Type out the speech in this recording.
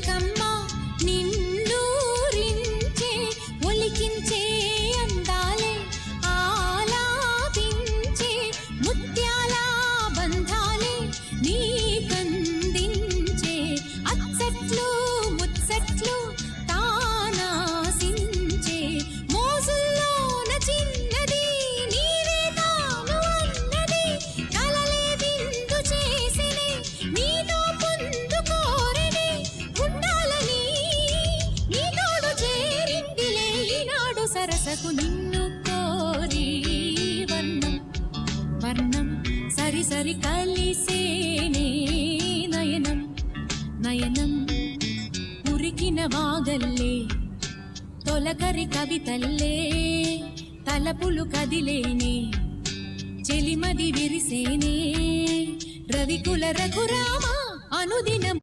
చిలకమ్మ నిన్నూరించే ఒలికించే అందాలే ఆలాపించే ముత్యాల బంధాలే నీకందించే అచ్చట్లు ముచ్చట్లు తానాసించే మోజుల్లోన చిన్నది నీవే తాను అన్నది కలలే విందు చేసినే నీతో పొందుకోరనే ఉండాలని నీ తోడు చేరిందిలే ఈనాడు సరసకు నిన్ను కోరి వర్ణం వర్ణం సరి సరి కలిసేనే నయనం నయనం ఉరికిన వాగల్లే తొలకరి కవితల్లే తలపులు కదిలేనే చెలిమది విరిసేనే రవికుల రఘురామ అనుదినం